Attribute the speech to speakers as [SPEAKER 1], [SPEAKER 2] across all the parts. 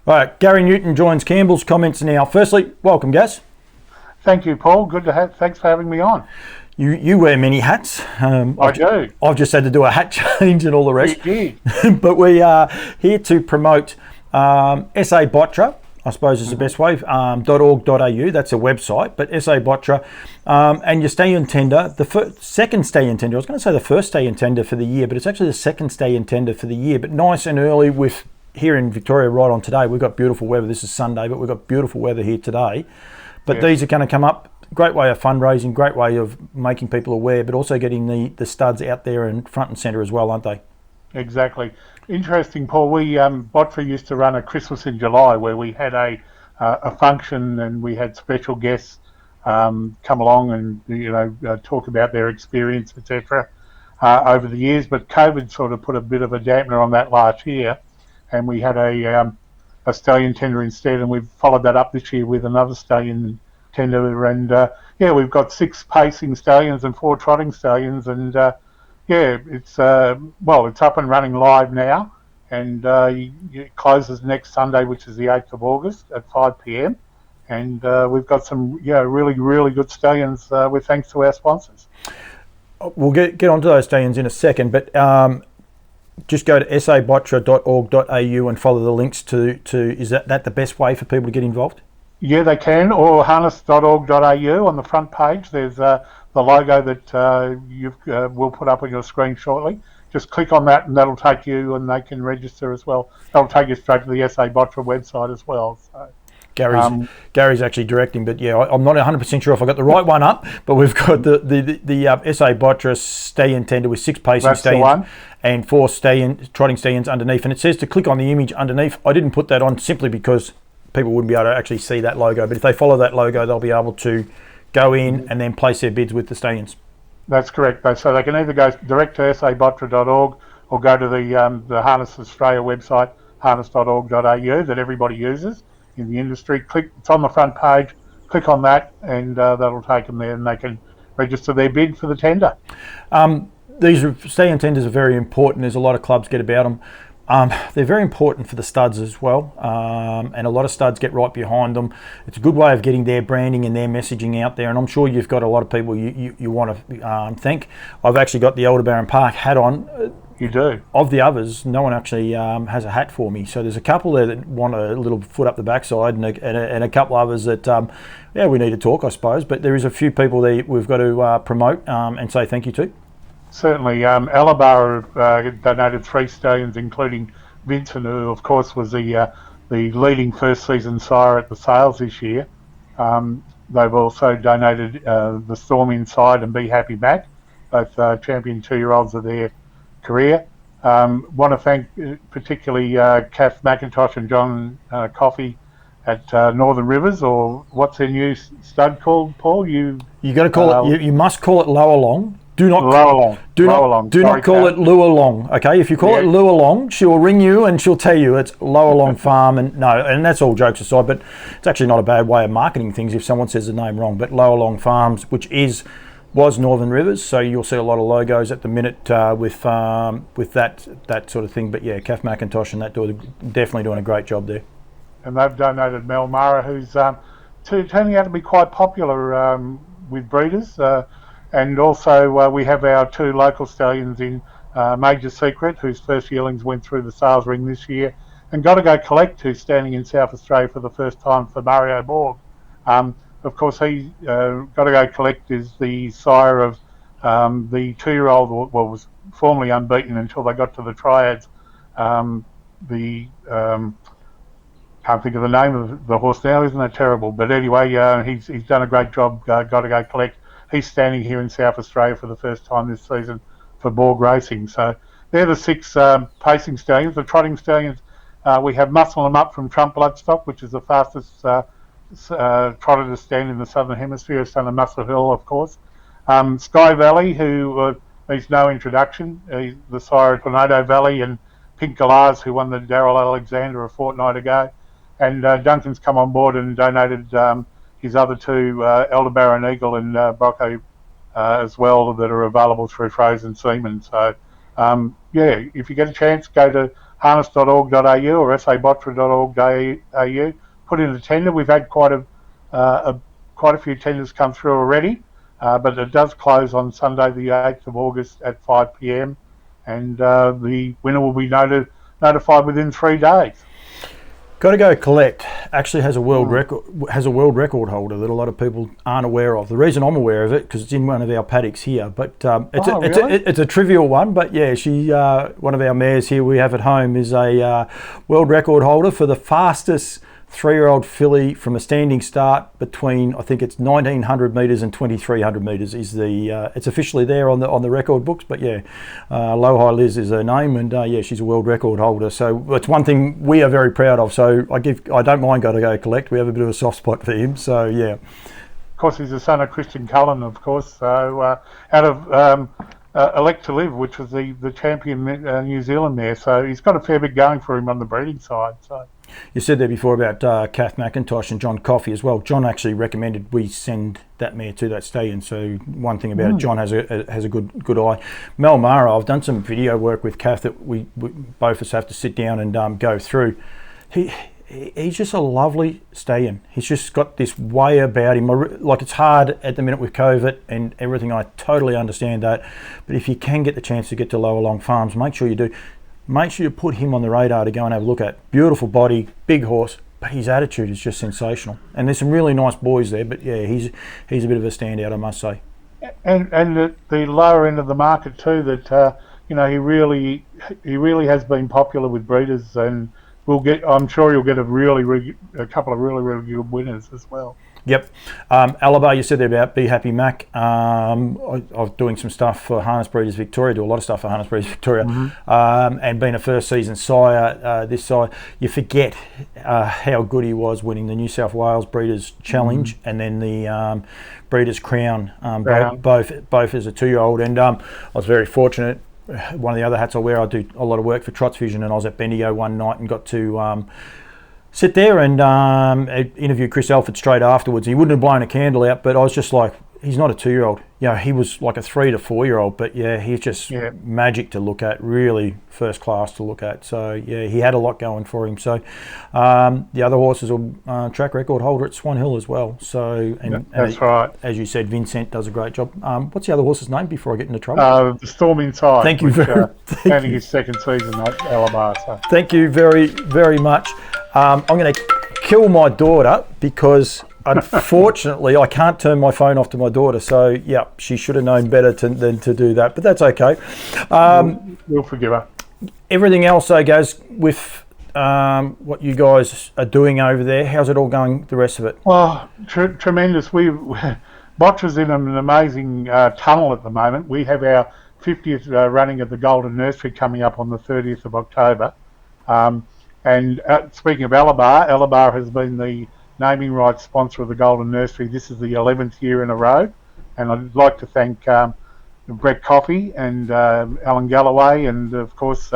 [SPEAKER 1] All right, Gary Newton joins Campbell's Comments now. Firstly, welcome, Gaz.
[SPEAKER 2] Thank you, Paul. Good to have. Thanks for having me on.
[SPEAKER 1] You wear many hats.
[SPEAKER 2] I do.
[SPEAKER 1] I've just had to do a hat change and all the rest.
[SPEAKER 2] You did.
[SPEAKER 1] But we are here to promote SABOTRA, I suppose is the best way, .org.au, that's a website, but SABOTRA, and your Stallion tender, the second Stallion tender, I was going to say the first Stallion tender for the year, but it's actually the second Stallion tender for the year, but nice and early with here in Victoria right on today. We've got beautiful weather. This is Sunday, but we've got beautiful weather here today. But These are going to come up. Great way of fundraising, great way of making people aware, but also getting the studs out there and front and centre as well, aren't they?
[SPEAKER 2] Exactly. Interesting, Paul. We Botra used to run a Christmas in July where we had a function and we had special guests come along and talk about their experience, etc. Over the years. But COVID sort of put a bit of a dampener on that last year, and we had a Stallion tender instead, and we've followed that up this year with another Stallion tender, and we've got 6 pacing stallions and 4 trotting stallions, and it's up and running live now, and it closes next Sunday, which is the 8th of August at 5 p.m. And we've got some really good stallions with thanks to our sponsors.
[SPEAKER 1] We'll get onto those stallions in a second, but just go to sabotra.org.au and follow the links to is that the best way for people to get involved?
[SPEAKER 2] Yeah, they can, or harness.org.au. On the front page, there's the logo that we'll put up on your screen shortly. Just click on that and that'll take you, and they can register as well. That'll take you straight to the SABOTRA website as well. So,
[SPEAKER 1] Gary's actually directing, but I'm not 100% sure if I got the right one up, but we've got the SABOTRA Stallion tender with 6 pacing stallions and 4 trotting stallions underneath, and it says to click on the image underneath. I didn't put that on simply because people wouldn't be able to actually see that logo, but if they follow that logo, they'll be able to go in and then place their bids with the stallions.
[SPEAKER 2] That's correct. So they can either go direct to sabotra.org or go to the Harness Australia website, harness.org.au, that everybody uses in the industry. It's on the front page. Click on that, and that'll take them there, and they can register their bid for the tender.
[SPEAKER 1] These Stallion tenders are very important. There's a lot of clubs get about them. They're very important for the studs as well, and a lot of studs get right behind them. It's a good way of getting their branding and their messaging out there, and I'm sure you've got a lot of people you want to thank. I've actually got the Aldebaran Park hat on.
[SPEAKER 2] You do.
[SPEAKER 1] Of the others, no one actually has a hat for me, so there's a couple there that want a little foot up the backside, and a couple others that we need to talk, I suppose, but there is a few people that we've got to promote and say thank you to.
[SPEAKER 2] Certainly. Alabara donated 3 stallions, including Vincent, who of course was the leading first season sire at the sales this year. They've also donated the Storm Inside and Be Happy Mac, both champion 2-year-olds of their career. Want to thank particularly Kath McIntosh and John Coffey at Northern Rivers, or what's their new stud called, Paul? You got to
[SPEAKER 1] call it. You must call it Lower Long. Do not call it Lure Long. Okay, if you call it Lure Long, she'll ring you and she'll tell you it's Lower Long Farm, and that's all jokes aside. But it's actually not a bad way of marketing things if someone says the name wrong. But Lower Long Farms, which was Northern Rivers, so you'll see a lot of logos at the minute with that sort of thing. But yeah, Kath McIntosh and that definitely doing a great job there.
[SPEAKER 2] And they've donated Mel Mara, who's turning out to be quite popular with breeders. And also we have our 2 local stallions in Major Secret, whose first yearlings went through the sales ring this year, and Gotta Go Collect, who's standing in South Australia for the first time for Mario Borg. Of course, Gotta Go Collect is the sire of the 2-year-old, was formerly unbeaten until they got to the triads. Can't think of the name of the horse now, isn't that terrible? But anyway, he's done a great job, Gotta Go Collect. He's standing here in South Australia for the first time this season for Borg Racing. So they're the 6 pacing stallions. The trotting stallions, we have Muscle 'em Up from Trump Bloodstock, which is the fastest trotter to stand in the Southern Hemisphere, son of Muscle Hill, of course. Sky Valley, who needs no introduction. He's the sire of Tornado Valley, and Pink Galahs, who won the Darryl Alexander a fortnight ago. And Duncan's come on board and donated his other 2, Aldebaran Eagle and Brocco as well, that are available through Frozen Seaman. So, if you get a chance, go to harness.org.au or sabotra.org.au. Put in a tender. We've had quite a few tenders come through already, but it does close on Sunday, the 8th of August at 5 p.m. and the winner will be notified within 3 days.
[SPEAKER 1] Got to Go Collect actually has a world record holder that a lot of people aren't aware of. The reason I'm aware of it because it's in one of our paddocks here, but it's a trivial one. But yeah, she one of our mares here we have at home is a world record holder for the fastest 3-year-old filly from a standing start between, I think it's 1900 metres and 2300 metres is the it's officially there on the record books. But yeah, Low High Liz is her name, and yeah, she's a world record holder. So it's one thing we are very proud of. So I don't mind Got to Go Collect. We have a bit of a soft spot for him. So yeah.
[SPEAKER 2] Of course, he's the son of Christian Cullen, of course. So out of Elect to Live, which was the champion New Zealand mare. So he's got a fair bit going for him on the breeding side. So.
[SPEAKER 1] You said there before about Kath McIntosh and John Coffey as well. John actually recommended we send that mare to that stallion. So one thing about it, John has a good eye. Mel Mara, I've done some video work with Kath that we both of us have to sit down and go through. He's just a lovely stallion. He's just got this way about him. Like, it's hard at the minute with COVID and everything. I totally understand that. But if you can get the chance to get to Lower Long Farms, make sure you do. Make sure you put him on the radar to go and have a look at. Beautiful body, big horse, but his attitude is just sensational. And there's some really nice boys there, but yeah, he's a bit of a standout, I must say.
[SPEAKER 2] And the lower end of the market too. That he really has been popular with breeders, and I'm sure you'll get a couple of really good winners as well.
[SPEAKER 1] Yep. Alabar, you said there about Be Happy Mac. I'm doing some stuff for Harness Breeders Victoria, do a lot of stuff for Harness Breeders Victoria, and being a first season sire, this sire, you forget how good he was winning the New South Wales Breeders Challenge and then the Breeders Crown, both as a 2-year-old. And I was very fortunate. One of the other hats I wear, I do a lot of work for Trots Vision, and I was at Bendigo one night and got to sit there and interview Chris Alford straight afterwards. He wouldn't have blown a candle out, but I was just like, he's not a 2-year-old. He was like a 3 to 4-year-old, but yeah, he's just magic to look at, really first class to look at. So yeah, he had a lot going for him. So the other horses are track record holder at Swan Hill as well. So
[SPEAKER 2] that's right.
[SPEAKER 1] As you said, Vincent does a great job. What's the other horse's name before I get into trouble?
[SPEAKER 2] The Storm Inside.
[SPEAKER 1] Thank you very much.
[SPEAKER 2] Only his second season at Alabama. So.
[SPEAKER 1] Thank you very, very much. I'm going to kill my daughter because unfortunately I can't turn my phone off to my daughter. So yeah, she should have known better than to do that, but that's okay.
[SPEAKER 2] We'll forgive her. Everything
[SPEAKER 1] else though goes with what you guys are doing over there. How's it all going, the rest of it?
[SPEAKER 2] Well, tremendous. Botra's in an amazing tunnel at the moment. We have our 50th running of the Golden Nursery coming up on the 30th of October. And speaking of Alabar has been the naming rights sponsor of the Golden Nursery. This is the 11th year in a row. And I'd like to thank Brett Coffey and Alan Galloway and, of course,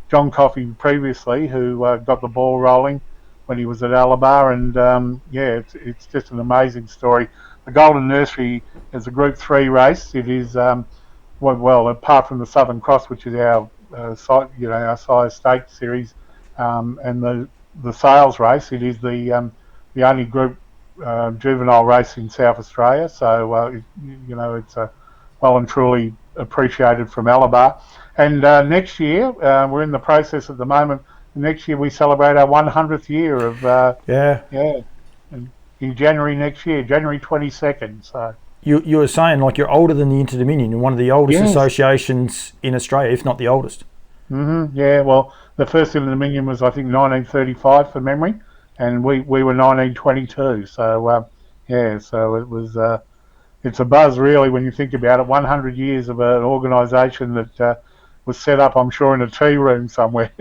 [SPEAKER 2] John Coffey previously, who got the ball rolling when he was at Alabar. And, it's just an amazing story. The Golden Nursery is a Group 3 race. It is, apart from the Southern Cross, which is our Sire State Series, and the sales race, it is the only group juvenile race in South Australia. So it's well and truly appreciated from Alabar. And next year, we're in the process at the moment. Next year we celebrate our 100th year of in January next year, January 22nd. So.
[SPEAKER 1] You were saying like you're older than the Inter-Dominion. You're one of the oldest associations in Australia, if not the oldest.
[SPEAKER 2] Mm-hmm. Yeah, well, the first Inter-Dominion was, I think, 1935 for memory, and we were 1922. So, so it was, it's a buzz really when you think about it. 100 years of an organisation that was set up, I'm sure, in a tea room somewhere.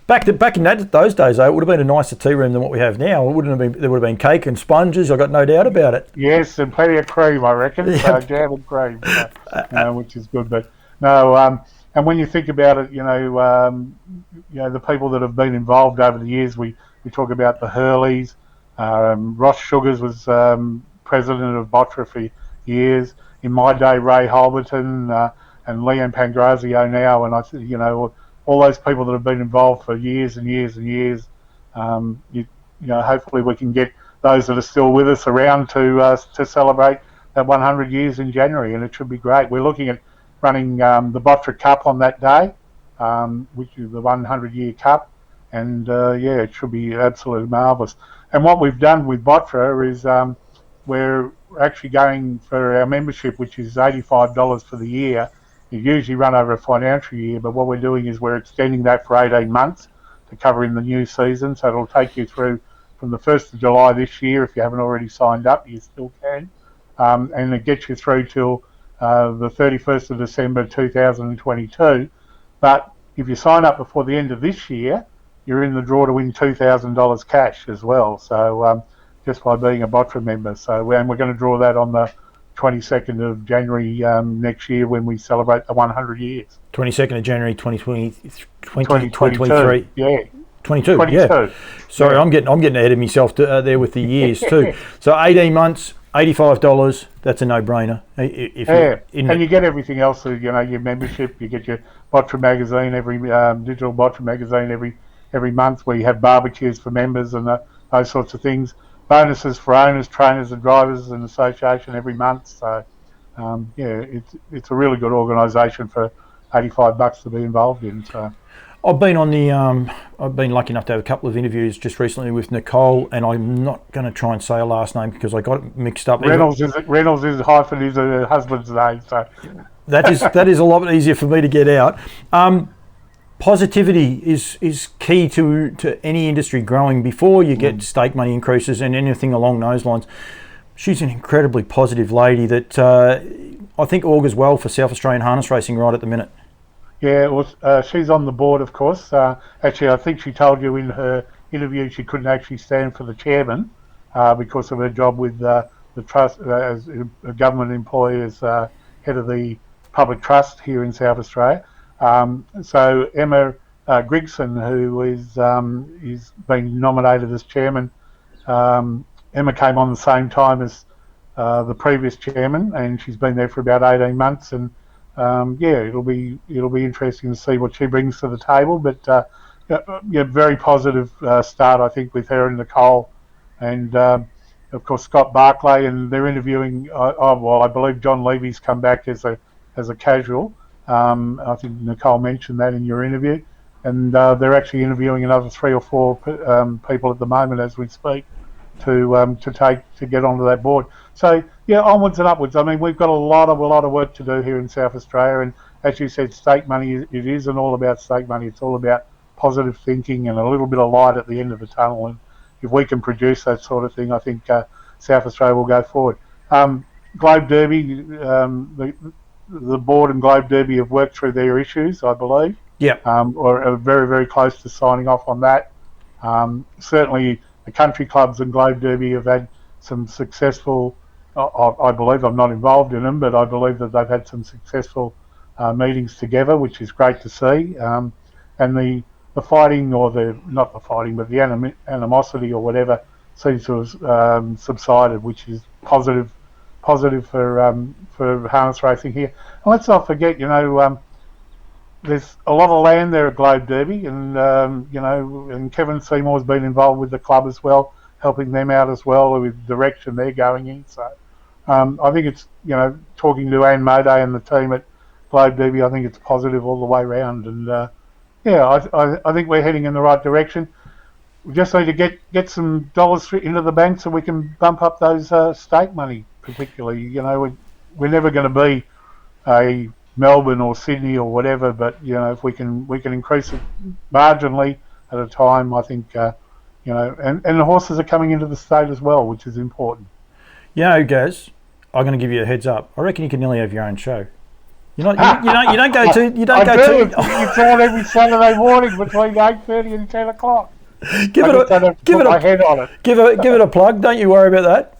[SPEAKER 1] But back in those days, though, it would have been a nicer tea room than what we have now. It wouldn't have been. There would have been cake and sponges. I got no doubt about it.
[SPEAKER 2] Yes, and plenty of cream, I reckon.
[SPEAKER 1] Yep.
[SPEAKER 2] Jam and cream, which is good. But no, and when you think about it, the people that have been involved over the years, we talk about the Hurleys. Ross Sugars was president of Botra for years. In my day, Ray Holberton, and Leanne Pangrazio now, and all those people that have been involved for years and years and years. Hopefully we can get those that are still with us around to celebrate that 100 years in January, and it should be great. We're looking at running the Botra Cup on that day, which is the 100-year Cup, and it should be absolutely marvellous. And what we've done with Botra is we're actually going for our membership, which is $85 for the year. You usually run over a financial year, but what we're doing is we're extending that for 18 months to cover in the new season. So it'll take you through from the 1st of July this year. If you haven't already signed up, you still can. And it gets you through till the 31st of December 2022. But if you sign up before the end of this year, you're in the draw to win $2,000 cash as well. So just by being a Botra member. So we're going to draw that on the 22nd of January next year when we celebrate the 100 years.
[SPEAKER 1] 22nd of January
[SPEAKER 2] 2023. Yeah.
[SPEAKER 1] 22,
[SPEAKER 2] 22.
[SPEAKER 1] Yeah. Sorry, yeah. I'm getting ahead of myself there with the years too. So 18 months, $85. That's a no-brainer.
[SPEAKER 2] And you get everything else. Your membership. You get your Botra magazine every digital Botra magazine every month, where you have barbecues for members and those sorts of things. Bonuses for owners, trainers, and drivers and association every month. So it's a really good organisation for $85 to be involved in. So.
[SPEAKER 1] I've been lucky enough to have a couple of interviews just recently with Nicole, and I'm not going to try and say her last name because I got it mixed up.
[SPEAKER 2] Reynolds is hyphen is her husband's name, so
[SPEAKER 1] that is a lot easier for me to get out. Positivity is key to any industry growing before you get stake money increases and anything along those lines. She's an incredibly positive lady that I think augurs well for South Australian harness racing right at the minute.
[SPEAKER 2] Yeah, well, she's on the board, of course. Actually, I think she told you in her interview she couldn't actually stand for the chairman because of her job with the trust as a government employee as head of the public trust here in South Australia. So Emma Grigson, who is been nominated as chairman, Emma came on the same time as the previous chairman, and she's been there for about 18 months. And it'll be interesting to see what she brings to the table. But very positive start, I think, with her and Nicole, and of course Scott Barclay, and they're interviewing. I believe John Levy's come back as a casual. I think Nicole mentioned that in your interview, and they're actually interviewing another 3 or 4 people at the moment as we speak to get onto that board. So onwards and upwards. I mean, we've got a lot of work to do here in South Australia, and as you said, stake money. It isn't all about stake money. It's all about positive thinking and a little bit of light at the end of the tunnel. And if we can produce that sort of thing, I think South Australia will go forward. Globe Derby, the board and Globe Derby have worked through their issues, I believe.
[SPEAKER 1] Yeah.
[SPEAKER 2] Or are very, very close to signing off on that. Certainly, the country clubs and Globe Derby have had some successful. I believe, I'm not involved in them, but I believe that they've had some successful meetings together, which is great to see. And the fighting, or not the fighting, but the animosity or whatever seems to have subsided, which is positive for harness racing here. And let's not forget, there's a lot of land there at Globe Derby, and and Kevin Seymour's been involved with the club as well, helping them out as well with the direction they're going in. So I think it's, talking to Anne Moday and the team at Globe Derby, I think it's positive all the way around. And I think we're heading in the right direction. We just need to get some dollars into the bank so we can bump up those stake money, particularly. We're never going to be a Melbourne or Sydney or whatever, but if we can increase it marginally at a time, I think and the horses are coming into the state as well, which is important.
[SPEAKER 1] Gaz, I'm going to give you a heads up. I reckon you can nearly have your own show. You don't go to.
[SPEAKER 2] It's on every Saturday morning between 8:30 and 10 o'clock.
[SPEAKER 1] Give it a plug. Don't you worry about that.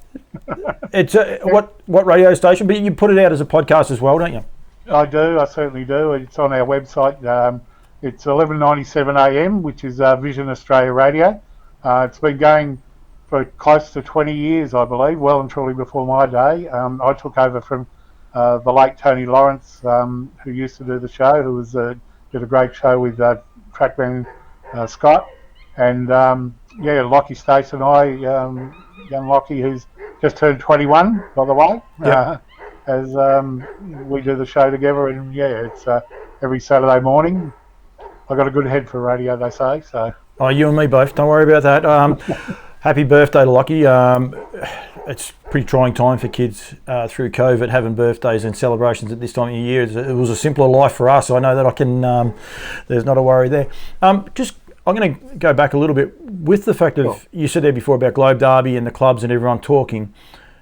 [SPEAKER 1] It's what radio station? But you put it out as a podcast as well, don't you?
[SPEAKER 2] I do. I certainly do. It's on our website. It's 11:97 AM, which is Vision Australia Radio. It's been going for close to 20 years, I believe, well and truly before my day. I took over from the late Tony Lawrence, who used to do the show, who did a great show with Trackman Scott, and Lockie Stace and I, young Lockie, who's just turned 21, by the way, as we do the show together, and it's every Saturday morning. I got a good head for radio, they say. So.
[SPEAKER 1] Oh, you and me both. Don't worry about that. Happy birthday to Lockie. It's a pretty trying time for kids through COVID, having birthdays and celebrations at this time of year. It was a simpler life for us. I know that I can. There's not a worry there. I'm going to go back a little bit with the fact of you said there before about Globe Derby and the clubs and everyone talking.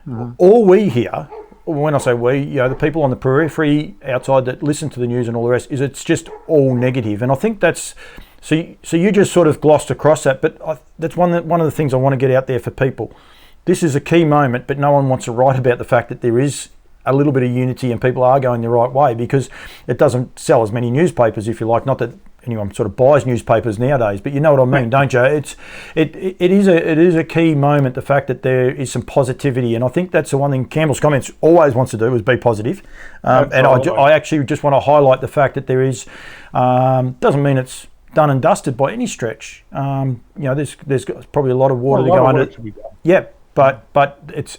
[SPEAKER 1] Mm-hmm. All we hear, when I say we, the people on the periphery outside that listen to the news and all the rest, is it's just all negative. And I think that's so you just sort of glossed across that, but that's one of the things I want to get out there for people. This is a key moment, but no one wants to write about the fact that there is a little bit of unity and people are going the right way, because it doesn't sell as many newspapers, if you like. Not that anyone sort of buys newspapers nowadays, but you know what I mean, don't you? It is a key moment, the fact that there is some positivity, and I think that's the one thing Campbell's Comments always wants to do, is be positive. And I actually just want to highlight the fact that there is doesn't mean it's done and dusted by any stretch. There's probably a lot of water to go under. Yeah, but I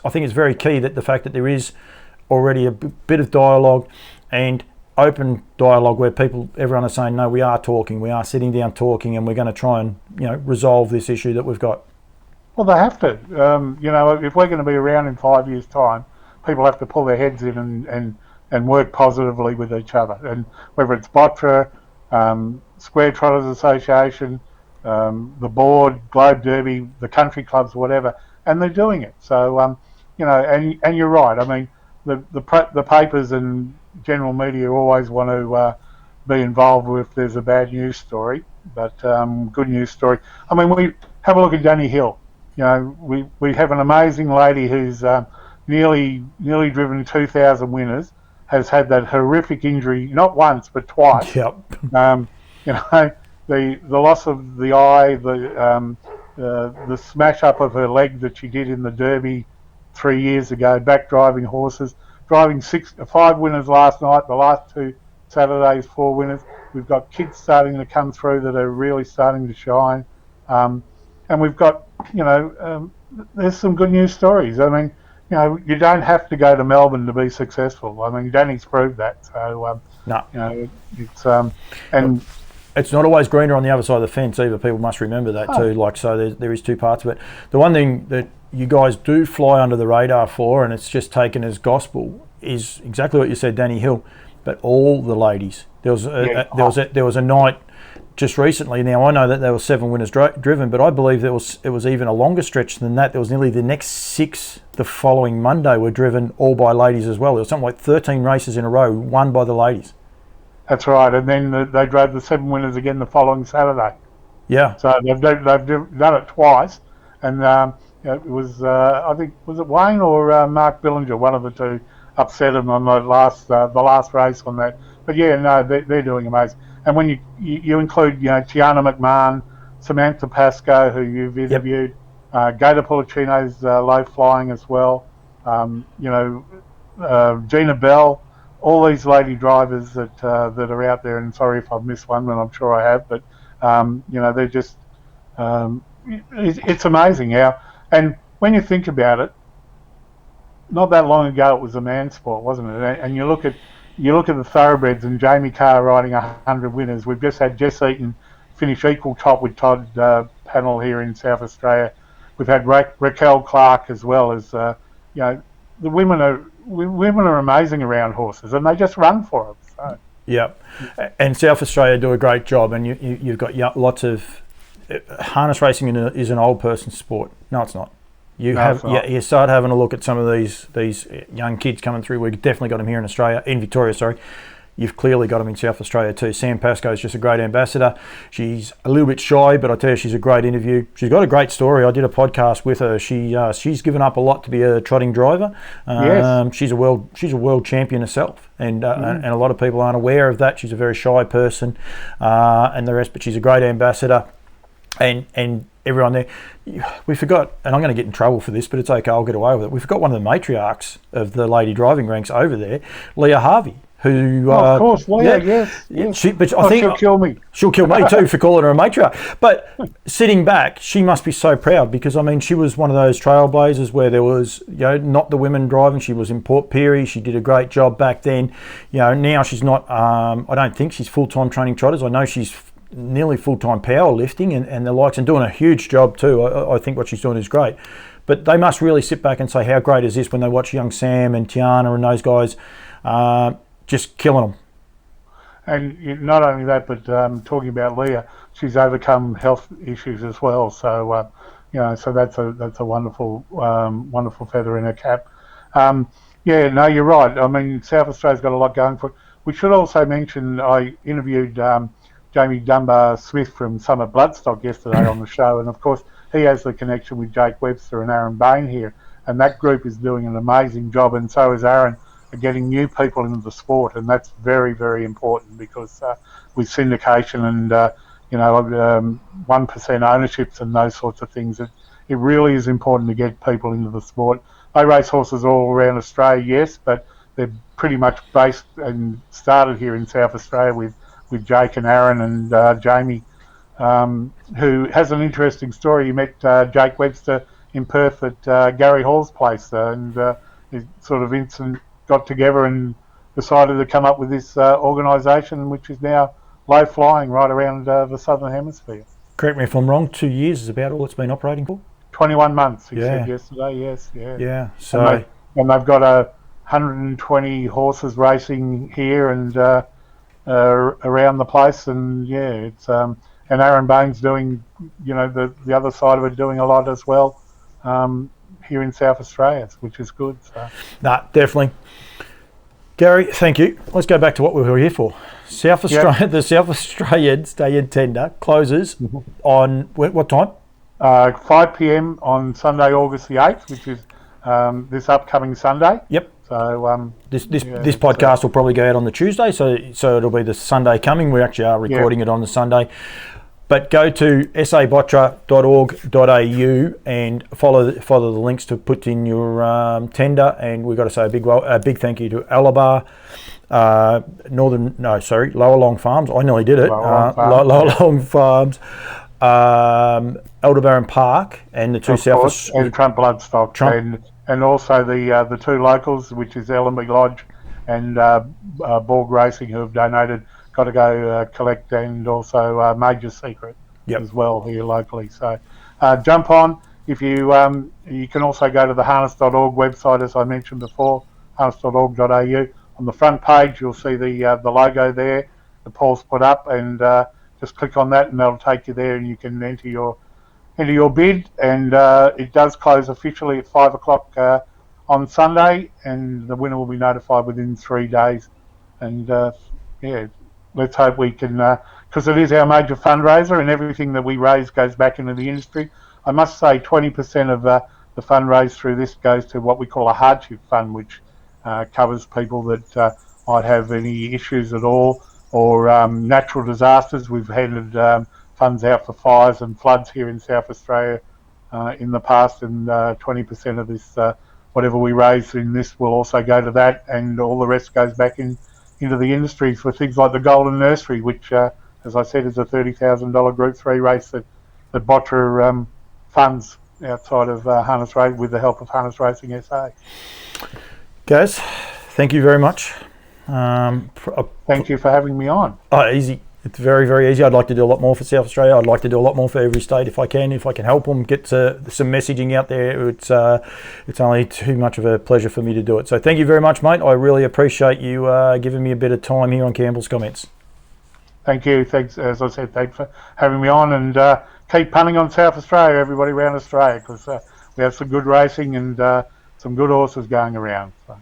[SPEAKER 1] think it's very key that the fact that there is already a bit of dialogue and open dialogue where everyone is saying, no, we are talking, we are sitting down talking, and we're going to try and resolve this issue that we've got.
[SPEAKER 2] Well, they have to. If we're going to be around in 5 years' time, people have to pull their heads in and work positively with each other. And whether it's Botra, Square Trotters Association, the board, Globe Derby, the country clubs, whatever, and they're doing it. So, and you're right. I mean, the papers and general media always want to be involved if there's a bad news story, but good news story. I mean, we have a look at Danny Hill. We have an amazing lady who's nearly driven 2,000 winners, has had that horrific injury not once but twice.
[SPEAKER 1] Yep.
[SPEAKER 2] The loss of the eye, the smash up of her leg that she did in the Derby 3 years ago, back driving horses, driving 5 winners last night, the last 2 Saturdays 4 winners. We've got kids starting to come through that are really starting to shine, and we've got there's some good news stories. I mean, you don't have to go to Melbourne to be successful. I mean, Danny's proved that. So
[SPEAKER 1] no,
[SPEAKER 2] it's and.
[SPEAKER 1] It's not always greener on the other side of the fence either. People must remember that too. There is two parts of it. The one thing that you guys do fly under the radar for, and it's just taken as gospel, is exactly what you said, Danny Hill. But all the ladies. There was a night just recently. Now I know that there were 7 winners driven, but I believe it was even a longer stretch than that. There was nearly the next 6 the following Monday were driven all by ladies as well. There was something like 13 races in a row won by the ladies.
[SPEAKER 2] That's right, and then they drove the 7 winners again the following Saturday.
[SPEAKER 1] Yeah.
[SPEAKER 2] So they've done it twice, and it was I think, was it Wayne or Mark Billinger, one of the two, upset him on the last race on that. But they're doing amazing. And when you include Tiana McMahon, Samantha Pascoe, who you've interviewed, Gator Policino's low flying as well, Gina Bell. All these lady drivers that are out there, and sorry if I've missed one, and I'm sure I have, but they're just it's amazing how. And when you think about it, not that long ago it was a man's sport, wasn't it? And you look at the thoroughbreds and Jamie Carr riding 100 winners. We've just had Jess Eaton finish equal top with Todd Panel here in South Australia. We've had Raquel Clark as well as the women are amazing around horses, and they just run for them. So.
[SPEAKER 1] Yeah, and South Australia do a great job, and you've got lots of harness racing is an old person's sport. No, it's not. You start having a look at some of these young kids coming through. We've definitely got them here in Victoria. Sorry. You've clearly got them in South Australia too. Sam Pascoe is just a great ambassador. She's a little bit shy, but I tell you, she's a great interview. She's got a great story. I did a podcast with her. She's given up a lot to be a trotting driver.
[SPEAKER 2] Yes.
[SPEAKER 1] She's a world champion herself, and a lot of people aren't aware of that. She's a very shy person, and the rest. But she's a great ambassador. and everyone there. We forgot, and I'm going to get in trouble for this, but it's okay, I'll get away with it. We forgot one of the matriarchs of the lady driving ranks over there, Leah Harvey, who...
[SPEAKER 2] of course, Leah, yes.
[SPEAKER 1] But I think
[SPEAKER 2] she'll kill me.
[SPEAKER 1] She'll kill me too for calling her a matriarch. But sitting back, she must be so proud because, I mean, she was one of those trailblazers where there was, not the women driving. She was in Port Pirie. She did a great job back then. Now she's not, I don't think she's full-time training trotters. I know she's nearly full-time powerlifting and the likes, and doing a huge job too. I think what she's doing is great. But they must really sit back and say, how great is this when they watch young Sam and Tiana and those guys just killing them.
[SPEAKER 2] And not only that, but talking about Leah, she's overcome health issues as well. So, so that's a wonderful wonderful feather in her cap. No, you're right. I mean, South Australia's got a lot going for it. We should also mention I interviewed Jamie Dunbar-Smith from Summit Bloodstock yesterday on the show, and of course he has the connection with Jake Webster and Aaron Bain here, and that group is doing an amazing job, and so is Aaron, getting new people into the sport, and that's very, very important because with syndication and 1% ownerships and those sorts of things, it really is important to get people into the sport. They race horses all around Australia, yes, but they're pretty much based and started here in South Australia with Jake and Aaron and Jamie, who has an interesting story. He met Jake Webster in Perth at Gary Hall's place, and he sort of instant got together and decided to come up with this organisation, which is now low flying right around the Southern Hemisphere.
[SPEAKER 1] Correct me if I'm wrong, 2 years is about all it's been operating for?
[SPEAKER 2] 21 months, he said yesterday, yes.
[SPEAKER 1] Yeah, so...
[SPEAKER 2] And they've got 120 horses racing here and around the place, and it's... and Aaron Bain's doing, the other side of it, doing a lot as well here in South Australia, which is good. So.
[SPEAKER 1] Nah, definitely. Gary, thank you. Let's go back to what we were here for. South Australia, the South Australian Stallion tender closes on what time?
[SPEAKER 2] 5 p.m. on Sunday, August the 8th, which is this upcoming Sunday.
[SPEAKER 1] Yep.
[SPEAKER 2] So
[SPEAKER 1] this podcast will probably go out on the Tuesday, so it'll be the Sunday coming. We actually are recording it on the Sunday. But go to sabotra.org.au and follow the links to put in your tender. And we've got to say a big thank you to Alabar, Lower Long Farms. I nearly did it. Lower Long Farms, Aldebaran Park, and the two
[SPEAKER 2] and Trump Bloodstock, and also the two locals, which is Ellenby Lodge and Borg Racing, who have donated. Got to go collect, and also Major Secret as well here locally. So jump on. If you can also go to the harness.org website, as I mentioned before, harness.org.au. On the front page, you'll see the logo there that Paul's put up, and just click on that, and that'll take you there, and you can enter your bid. And it does close officially at 5 o'clock on Sunday, and the winner will be notified within 3 days. And let's hope we can, because it is our major fundraiser, and everything that we raise goes back into the industry. I must say 20% of the fundraise through this goes to what we call a hardship fund, which covers people that might have any issues at all, or natural disasters. We've handed funds out for fires and floods here in South Australia in the past, and 20% of this, whatever we raise in this, will also go to that, and all the rest goes back into the industry for things like the Golden Nursery, which, as I said, is a $30,000 Group 3 race that Botra funds outside of Harness Race with the help of Harness Racing SA.
[SPEAKER 1] Guys, thank you very much.
[SPEAKER 2] Thank you for having me on.
[SPEAKER 1] Easy. It's very, very easy. I'd like to do a lot more for South Australia. I'd like to do a lot more for every state if I can help them get some messaging out there. It's only too much of a pleasure for me to do it. So thank you very much, mate. I really appreciate you giving me a bit of time here on Campbell's Comments.
[SPEAKER 2] Thank you. Thanks, as I said, thanks for having me on, and keep punning on South Australia, everybody around Australia, because we have some good racing and some good horses going around. So.